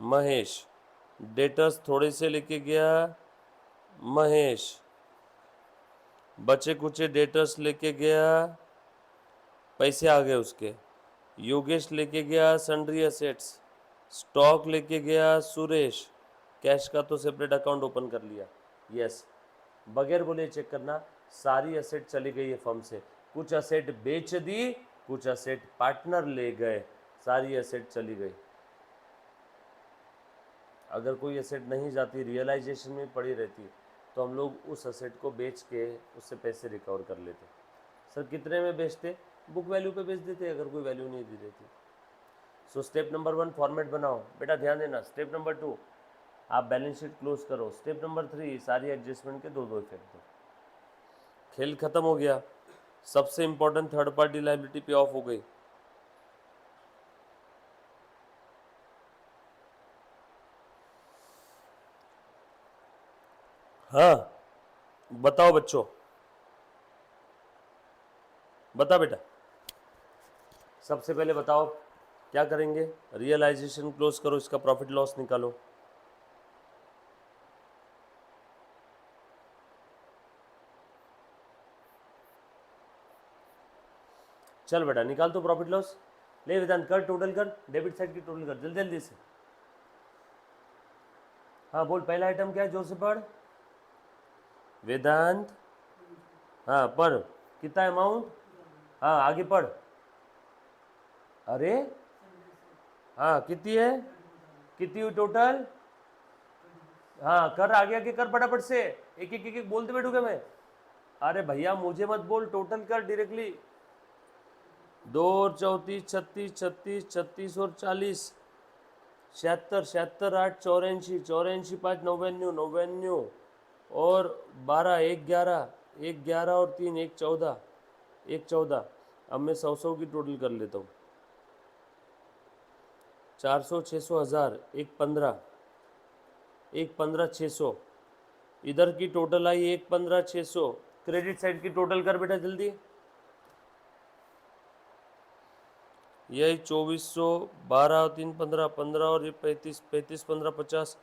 महेश, डेटर्स थोड़े से लेके गया महेश, बचे कुचे डेटर्स लेके गया, पैसे आ गए उसके, योगेश लेके गया सन्ड्री असेट्स, स्टॉक लेके गया सुरेश, कैश का तो सेपरेट अकाउंट ओपन कर लिया। यस, बगैर बोले चेक करना, सारी असेट चली गई है फर्म से, कुछ असेट बेच दी, कुछ असेट पार्टनर ले गए, सारी असेट चली गई। अगर कोई असेट नहीं जाती, रियलाइजेशन में पड़ी रहती, तो हम लोग उस असेट को बेच के उससे पैसे रिकवर कर लेते। सर कितने में बेचते, बुक वैल्यू पे बेच देते अगर कोई वैल्यू नहीं दी रहती। सो स्टेप नंबर 1 फॉर्मेट बनाओ बेटा, ध्यान देना। स्टेप नंबर 2 आप बैलेंस शीट क्लोज करो। स्टेप नंबर 3 सारी एडजस्टमेंट के दो दो इफेक्ट दो। खेल खत्म हो गया, सबसे इंपॉर्टेंट थर्ड पार्टी लाइबिलिटी पे ऑफ हो गई। हाँ बताओ बच्चों, बता बेटा, सबसे पहले बताओ क्या करेंगे, रियलाइजेशन क्लोज करो, इसका प्रॉफिट लॉस निकालो। चल बेटा निकाल तो प्रॉफिट लॉस, ले वेदांत कर, टोटल कर, डेबिट साइड की टोटल कर जल्दी जल्दी से। हाँ बोल, पहला आइटम क्या है, जोर से पढ़ वेदांत। हाँ पढ़, कितना अमाउंट, हाँ आगे पढ़। अरे हाँ कितनी है, कितनी हुई टोटल, हाँ कर, आगे आगे कर फटाफट से, एक एक बोलते बैठूंगा मैं। अरे भैया मुझे मत बोल, टोटल कर डायरेक्टली। 2 और 34, 36, 36, 36 और 40, 76, 76, 8, 84, 84, 5, 99, 99 और 12, 1, 11, 1, 11 और 3, 1, 14, 1, 14। अब मैं 100 की टोटल कर लेता हूँ। 400, 600, 1000, 1, 15, 1,15,600, इधर की टोटल आई 1,15,600। क्रेडिट साइड की टोटल कर बेटा जल्दी। यही 2,400, 12, 3, 15, 15 और ये 35, 35, 15, 50,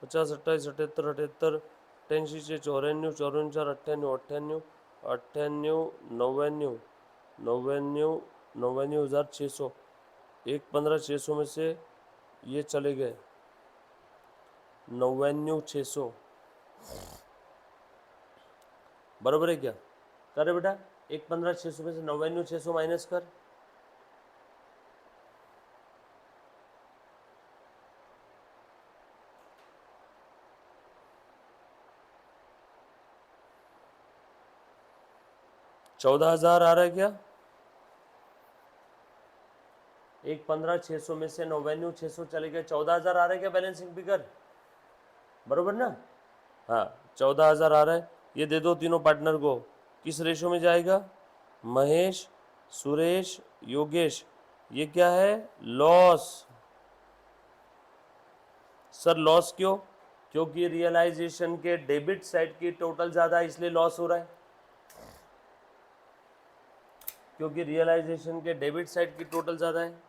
50, 28, 78, 78, 88, 94, 94, 98, 98, 99, 99, 99,600। 1,15,600 में से ये चले गए 99,600, बराबर है क्या? करे बेटा, 1,15,600 में से 99,600 माइनस कर। चौदह हजार आ रहा है क्या? 1,15,600 में से 99,600 चले गए, 14,000 आ रहा है क्या बैलेंसिंग फिगर? बरोबर ना? हाँ, 14,000 आ रहा है। ये दे दो तीनों पार्टनर को। किस रेशो में जाएगा? महेश, सुरेश, योगेश। ये क्या है? लॉस। सर लॉस क्यों? क्योंकि रियलाइजेशन के डेबिट साइड की टोटल ज़्यादा है इसलिए लॉस हो रहा है। क्योंकि रियलाइजेशन के डेबिट साइड की टोटल ज़्यादा है।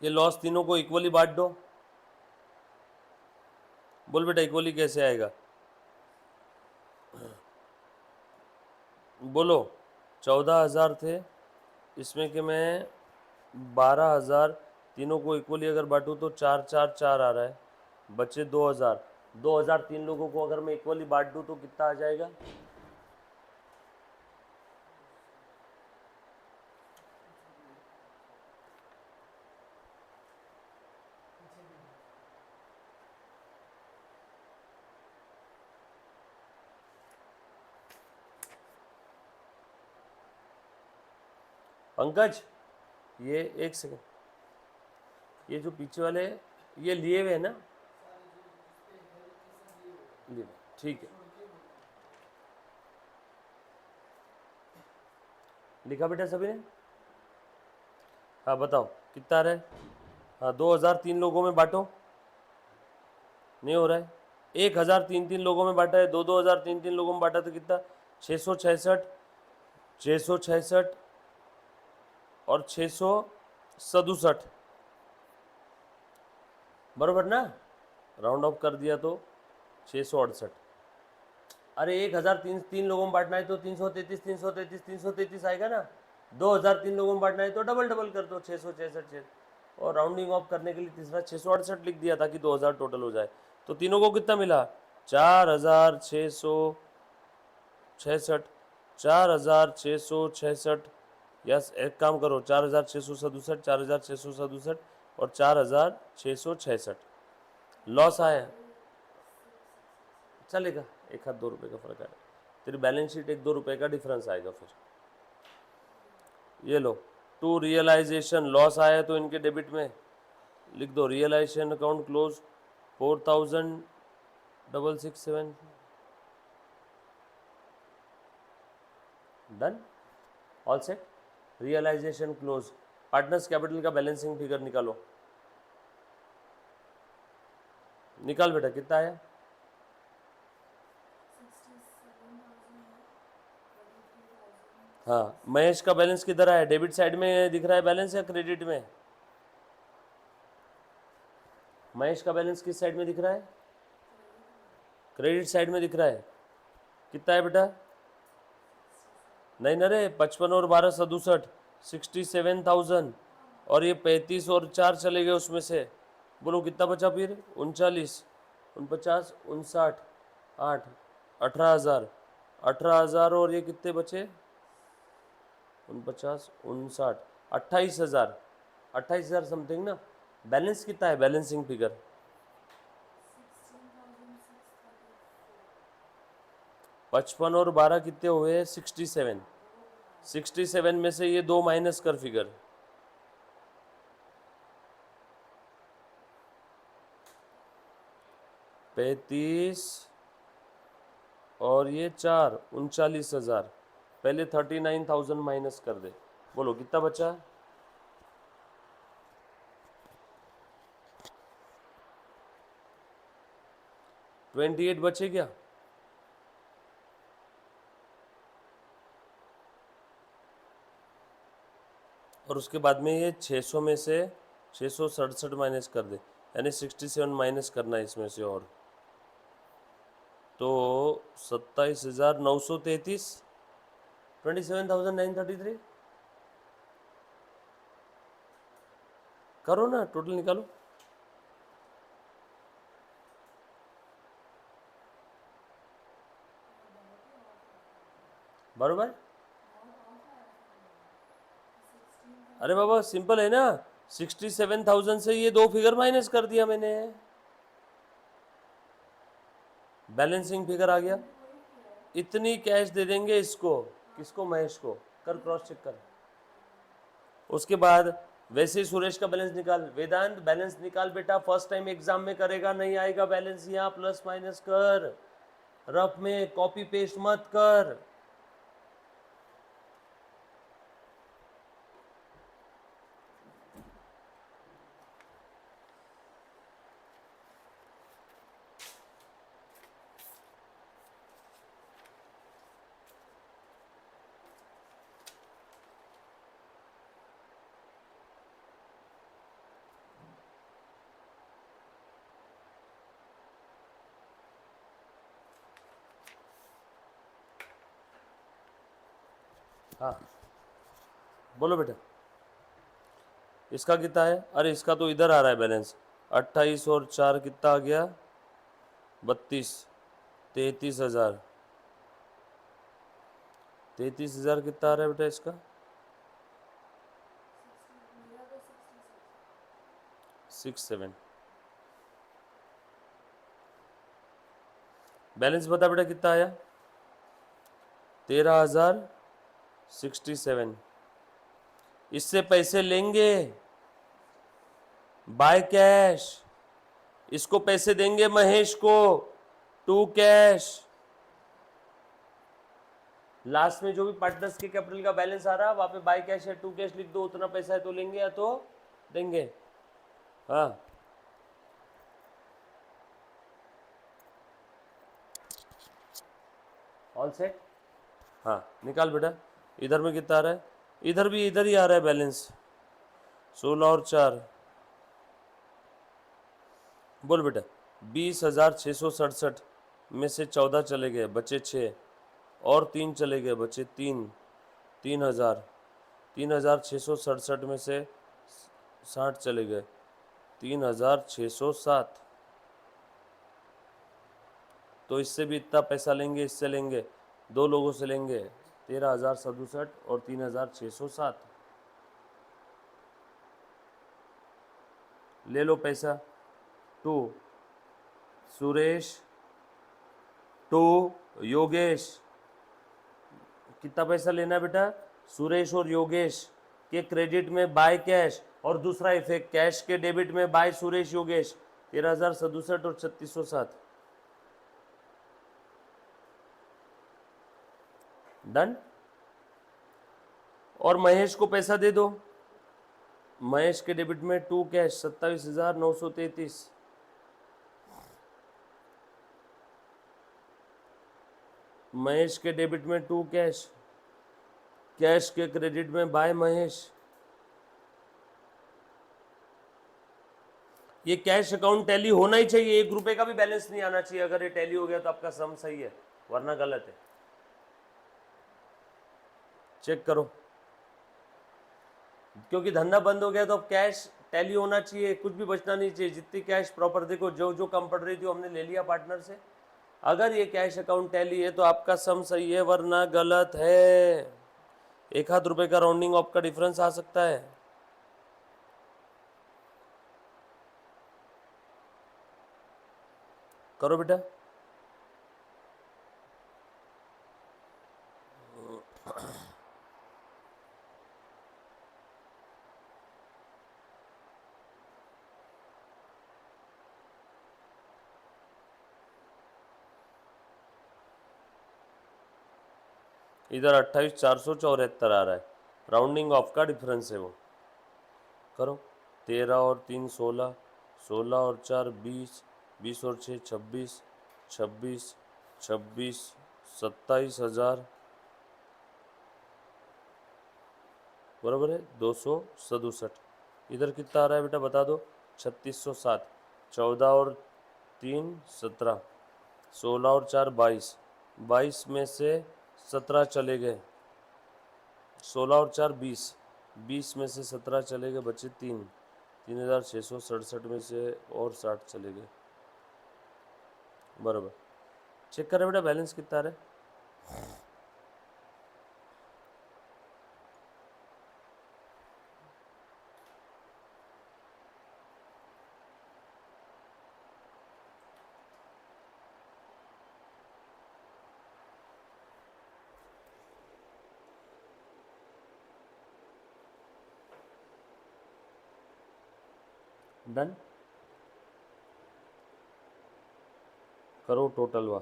ये लॉस तीनों को इक्वली बांट दो। बोल बेटा इक्वली कैसे आएगा? बोलो। 14,000 थे, इसमें कि मैं 12,000 तीनों को इक्वली अगर बांटूँ तो 4, 4, 4 आ रहा है, बचे 2,000। 2,000 तीन लोगों को अगर मैं इक्वली बांट दूँ तो कितना आ जाएगा? पंकज, ये एक सेकंड, ये जो पीछे वाले ये लिए हुए हैं ना? लिए, ठीक है। लिखा बेटा सभी ने? हाँ बताओ कितना आ रहा है? हाँ 2,000 तीन लोगों में बांटो। नहीं हो रहा है। 1,000 तीन तीन लोगों में बांटा है, 2,000 तीन तीन लोगों में बांटा तो कितना? 666, 666 और 667, बरोबर ना? राउंड ऑफ कर दिया तो 668। अरे 1,000 तीन तीन लोगों में बांटना है तो 333, 333, 333 आएगा ना? 2,000 तीन लोगों में बांटना है तो डबल डबल कर दो, 666, और राउंडिंग ऑफ करने के लिए तीसरा 668 लिख दिया ताकि 2,000 टोटल हो जाए। तो तीनों को कितना मिला? 4,666, 4,666। यस, एक काम करो, 4,667, 4,667 और 4,666। लॉस आया, चलेगा, 1-2 रुपये का फर्क आएगा। तेरी बैलेंस शीट 1-2 रुपये का डिफरेंस आएगा फिर। ये लो, टू रियलाइजेशन लॉस आया तो इनके डेबिट में लिख दो, realisation account close 4,667। Done, all set. Realisation close. Partners capital का बैलेंसिंग फिगर निकालो। निकाल बेटा, कितना आया? हाँ, महेश का बैलेंस किधर आया? डेबिट साइड में दिख रहा है बैलेंस या क्रेडिट में? महेश का बैलेंस किस साइड में दिख रहा है? क्रेडिट साइड में दिख रहा है। कितना है बेटा? नहीं ना रे, 55 और 12 67, 67,000। और ये 35 और 4 चले गए उसमें से। बोलो कितना बचा फिर? 39, 49, 59, 8, 18,000, 18,000 और ये कितने बचे? 49, 59, 28,000, 28,000 समथिंग ना? बैलेंस कितना है बैलेंसिंग फिगर? 55 और 12 कितने हुए? 67। 67 में से ये 2 माइनस कर फिगर। पैंतीस और ये 4, 39,000। पहले 39,000 माइनस कर दे। बोलो कितना बचा? 28 बचे क्या? और उसके बाद में ये 600 में से 667 माइनस कर दे, यानी 67 माइनस करना है इसमें से, और तो 27,933, 27,933 करो ना, टोटल निकालो। बरोबर। अरे बाबा सिंपल है ना, 67,000 से ये दो फिगर माइनस कर दिया मैंने, बैलेंसिंग फिगर आ गया। इतनी कैश दे देंगे इसको, किसको? महेश को। कर क्रॉस चेक कर। उसके बाद वैसे ही सुरेश का बैलेंस निकाल। वेदांत बैलेंस निकाल बेटा, फर्स्ट टाइम एग्जाम में करेगा, नहीं आएगा बैलेंस, यहाँ प्लस माइनस कर, रफ में कॉपी पेस्ट मत कर। हाँ बोलो बेटा, इसका कितना है? अरे इसका तो इधर आ रहा है बैलेंस, 28 और 4 कितना आ गया? 32, 33,000। 33,000 कितना आ रहा है बेटा इसका? 67। बैलेंस बता बेटा कितना आया? 13,067। इससे पैसे लेंगे बाय कैश, इसको पैसे देंगे महेश को टू कैश। लास्ट में जो भी पार्टनर्स के कैपिटल का बैलेंस आ रहा है वहां पे बाय कैश या टू कैश लिख दो, उतना पैसा है तो लेंगे या तो देंगे। हाँ ऑल सेट। हाँ निकाल बेटा, इधर में कितना आ रहा है? इधर भी इधर ही आ रहा है बैलेंस, 16 और 4। बोल बेटा, 20,667 में से 14 चले गए, बचे 6, और 3 चले गए, बचे 3, 3,000। 3,667 में से 60 चले गए, 3,607। तो इससे भी इतना पैसा लेंगे, इससे लेंगे, दो लोगों से लेंगे, 13,067 और 3,607। ले लो पैसा। To Suresh, to Yogesh. कितना पैसा लेना है बेटा? सुरेश और योगेश के क्रेडिट में बाय कैश, और दूसरा इफेक्ट कैश के डेबिट में बाय सुरेश योगेश, 13,067 और 3,607। डन। और महेश को पैसा दे दो, महेश के डेबिट में टू कैश 27,933। महेश के डेबिट में टू कैश, कैश के क्रेडिट में बाय महेश। ये कैश अकाउंट टैली होना ही चाहिए, 1 रुपए का भी बैलेंस नहीं आना चाहिए। अगर ये टैली हो गया तो आपका सम सही है, वरना गलत है। चेक करो, क्योंकि धंधा बंद हो गया तो अब कैश टैली होना चाहिए, कुछ भी बचना नहीं चाहिए। जितनी कैश प्रॉपर देखो, जो जो कम पड़ रही थी हमने ले लिया पार्टनर से। अगर ये कैश अकाउंट टैली है तो आपका सम सही है, वरना गलत है। 1 आध रुपए का राउंडिंग ऑफ का डिफरेंस आ सकता है। करो बेटा। इधर 28,474 आ रहा है, राउंडिंग ऑफ का डिफरेंस है वो। करो, 13 और 3 16, 16 और 4 20, 20 और 6 26, 26, 26, 27,000 बराबर है 267। इधर कितना आ रहा है बेटा बता दो, 3607। 14 और 3 17, 16 और 4 22, 22 में से 17 चले गए, 16 और 4 20, 20 में से 17 चले गए, बचे 3,667 में से और 60 चले गए बराबर। चेक करें बेटा बैलेंस कितना आ रहा है। डन करो टोटल हुआ।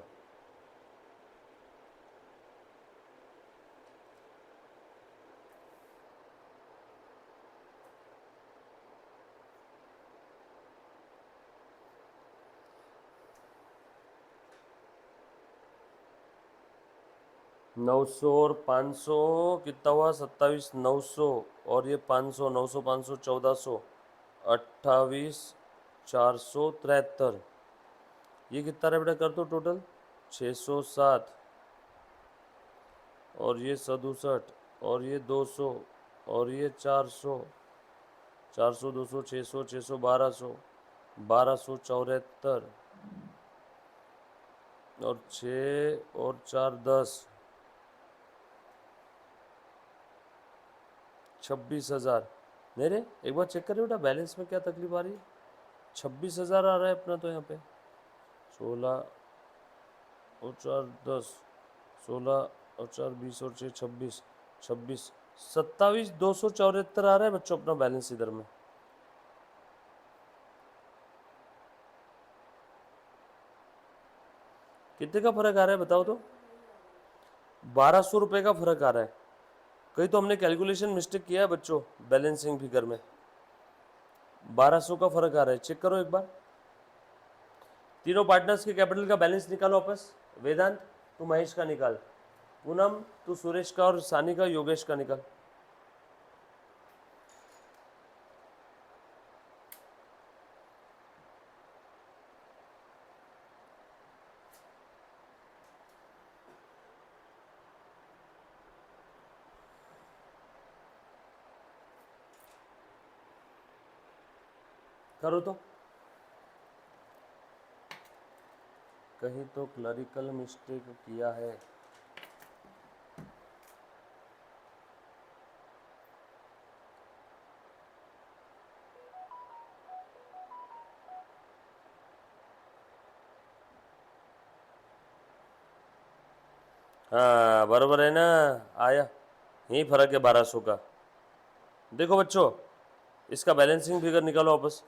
नौ सौ और 500 कितना हुआ, 27,900 और ये 500, 900 500 1400, 28,473। ये कितना रहा बेटा कर दो टोटल, 607 और ये 67 और ये 200 और ये 400, 400 200 600 600 1200, 1274 और 6 और 4 10, 26,000। नहीं रे एक बार चेक करें बेटा बैलेंस में क्या तकलीफ आ रही है। 26,000 आ रहा है अपना तो यहाँ पे, 16 और 4 10, 16 और 4 20 और 6 26, 26 27,274 आ रहा है बच्चों अपना बैलेंस इधर में। कितने का फर्क आ रहा है बताओ तो, 1,200 रुपये का फर्क आ रहा है। कहीं तो हमने कैलकुलेशन मिस्टेक किया है बच्चों, बैलेंसिंग फिगर में 1,200 का फर्क आ रहा है। चेक करो एक बार, तीनों पार्टनर्स के कैपिटल का बैलेंस निकालो वापस। वेदांत तू महेश का निकाल, पूनम तू सुरेश का और सानी का योगेश का निकाल। करो तो, कहीं तो क्लरिकल मिस्टेक किया है। हाँ बराबर है ना, आया यही फर्क है 1,200 का। देखो बच्चों इसका बैलेंसिंग फिगर निकालो वापस,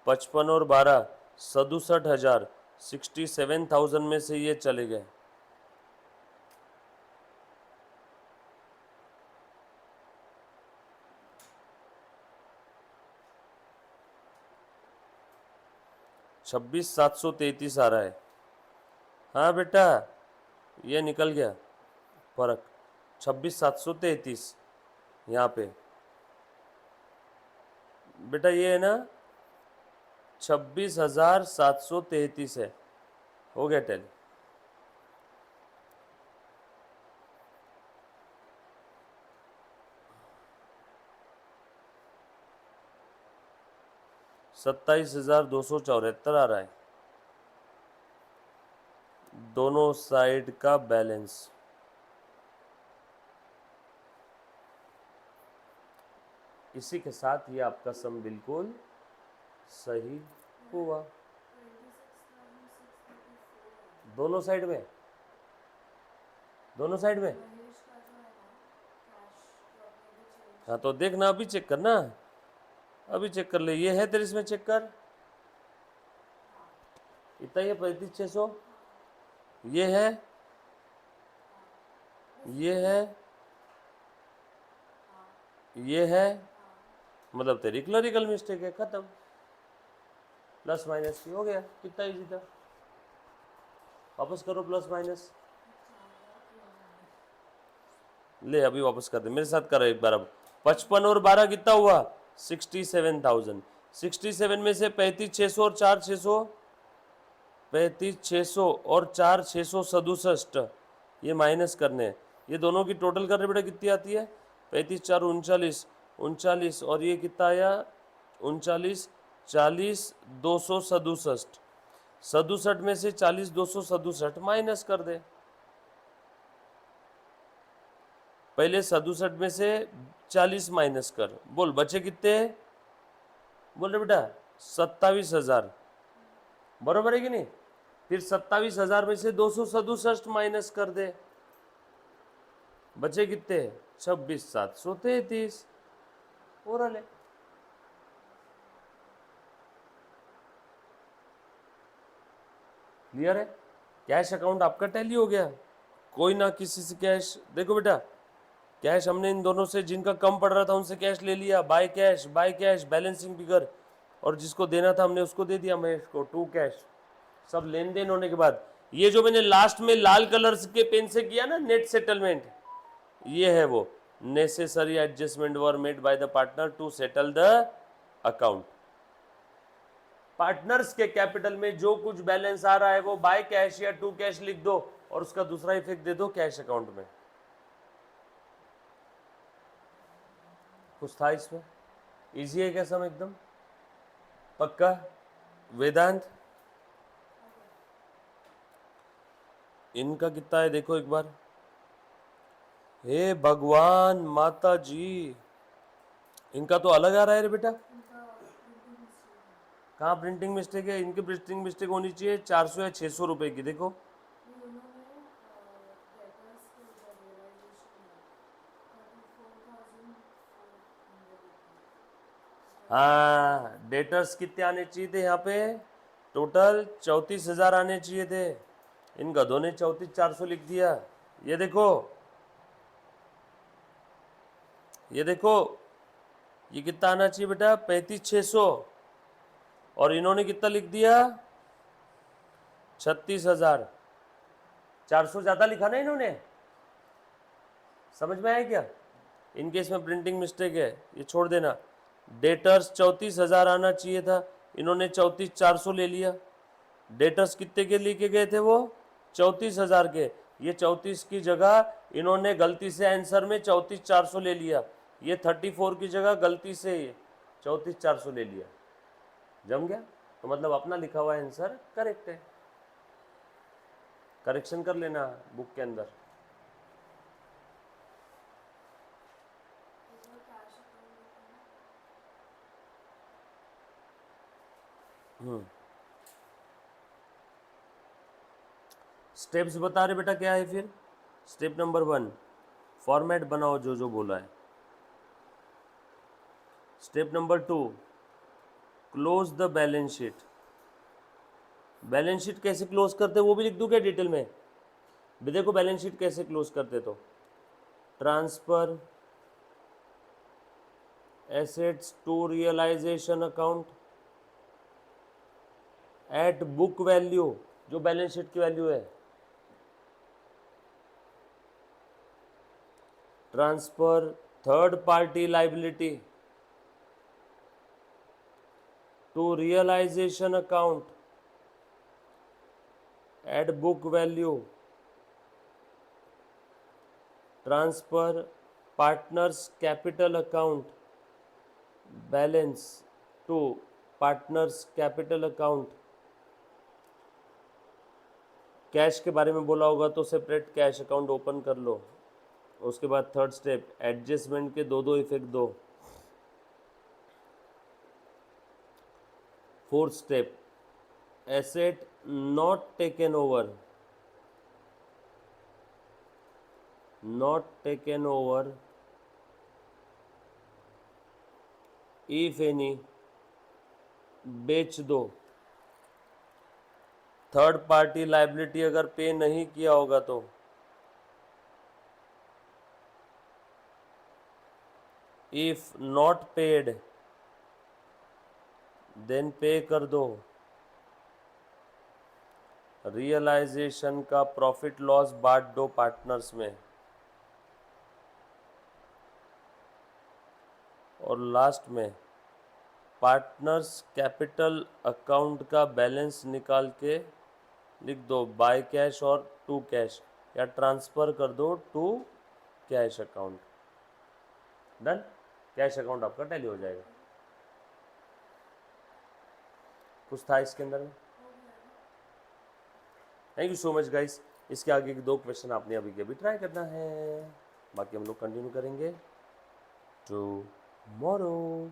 55 और 12 67,000, 67,000 में से ये चले गए, छब्बीस 733 आ रहा है। हाँ बेटा ये निकल गया फर्क, 26,733 यहाँ पे बेटा, ये है ना 26,733 है, हो गया टेल। $27,274 आ रहा है दोनों साइड का बैलेंस। इसी के साथ ये आपका सम बिल्कुल सही हुआ दोनों साइड में, दोनों साइड में। हाँ तो देखना अभी चेक करना, अभी चेक कर ले, ये है तेरे इसमें चेक कर, इतना ही है 35,600, ये है, ये है, ये है, मतलब तेरी क्लरिकल मिस्टेक है, खत्म, प्लस माइनस की हो गया, कितना इजी था। वापस करो प्लस माइनस, ले अभी वापस कर दे, मेरे साथ करो एक बार। अब 55 और 12 कितना हुआ? 67,000। 67 में से 35,600 और 4,600, 35,600 और 4,667 ये माइनस करने हैं। ये दोनों की टोटल कर रहे बेटा कितनी आती है? 35 4 39, 39 और ये कितना आया? 39 40 267। 67 में से 40 267 माइनस कर दे। पहले 67 में से 40 माइनस कर, बोल बचे कितने? बोल रहे बेटा 27,000, बरोबर है कि नहीं? फिर 27,000 में से 267 माइनस कर दे, बचे कितने? 26,733। ओरल है। क्लियर है? कैश अकाउंट आपका टैली हो गया, कोई ना किसी से कैश। देखो बेटा कैश हमने इन दोनों से, जिनका कम पड़ रहा था उनसे कैश ले लिया, बाय कैश बैलेंसिंग फिगर, और जिसको देना था हमने उसको दे दिया, महेश को टू कैश। सब लेन देन होने के बाद ये जो मैंने लास्ट में लाल कलर के पेन से किया ना नेट सेटलमेंट, ये है वो necessary adjustment were made by the partner to settle the account. Partners के कैपिटल में जो कुछ बैलेंस आ रहा है वो बाय कैश या टू कैश लिख दो और उसका दूसरा इफेक्ट दे दो कैश अकाउंट में। कुछ था इसमें? इजी है क्या सब एकदम? पक्का? वेदांत इनका कितना है देखो एक बार। हे भगवान माता जी, इनका तो अलग आ रहा है रे बेटा। कहाँ प्रिंटिंग मिस्टेक है? इनकी प्रिंटिंग मिस्टेक होनी चाहिए 400 या 600 रुपए की। देखो हाँ, डेटर्स कितने आने चाहिए थे यहाँ पे? टोटल 34,000 आने चाहिए थे, इन गधों ने 34,400 लिख दिया। ये देखो, ये देखो, ये कितना आना चाहिए बेटा? 35,600 और इन्होंने कितना लिख दिया? 36,000। 400 ज़्यादा लिखा ना इन्होंने, समझ में आया क्या? इनके इसमें प्रिंटिंग मिस्टेक है, ये छोड़ देना। डेटर्स 34,000 आना चाहिए था, इन्होंने 34,400 ले लिया। डेटर्स कितने के लेके गए थे वो? 34,000 के। ये 34 की जगह इन्होंने गलती से आंसर में 34,400 ले लिया। ये 34 की जगह गलती से 34,400 ले लिया। जम गया? तो मतलब अपना लिखा हुआ आंसर करेक्ट है। करेक्शन कर लेना बुक के अंदर। स्टेप्स बता रहे बेटा क्या है फिर? स्टेप नंबर 1 फॉर्मेट बनाओ जो जो बोला है। Step number 2 close the balance sheet. Balance sheet कैसे क्लोज करते वो भी लिख दूं क्या डिटेल में? देखो बैलेंस शीट कैसे क्लोज करते, तो transfer assets to realisation account at book value, जो बैलेंस शीट की वैल्यू है। Transfer third party liability to realisation account at book value. Transfer partners capital account balance to partners capital account. Cash के बारे में बोला होगा तो separate cash account open कर लो। उसके बाद थर्ड स्टेप एडजस्टमेंट के दो दो इफेक्ट दो। Fourth step asset not taken over, not taken over if any, बेच दो। थर्ड पार्टी लाइबिलिटी अगर पे नहीं किया होगा तो इफ नॉट पेड देन पे कर दो। रियलाइजेशन का प्रॉफिट लॉस बांट दो पार्टनर्स में, और लास्ट में पार्टनर्स कैपिटल अकाउंट का बैलेंस निकाल के लिख दो बाय कैश और टू कैश, या ट्रांसफ़र कर दो to cash account. Done, cash account आपका टैली हो जाएगा। कुछ था इसके अंदर में? Thank you so much guys. इसके आगे के 2 क्वेश्चन आपने अभी के अभी ट्राई करना है, बाकी हम लोग कंटिन्यू करेंगे टुमारो।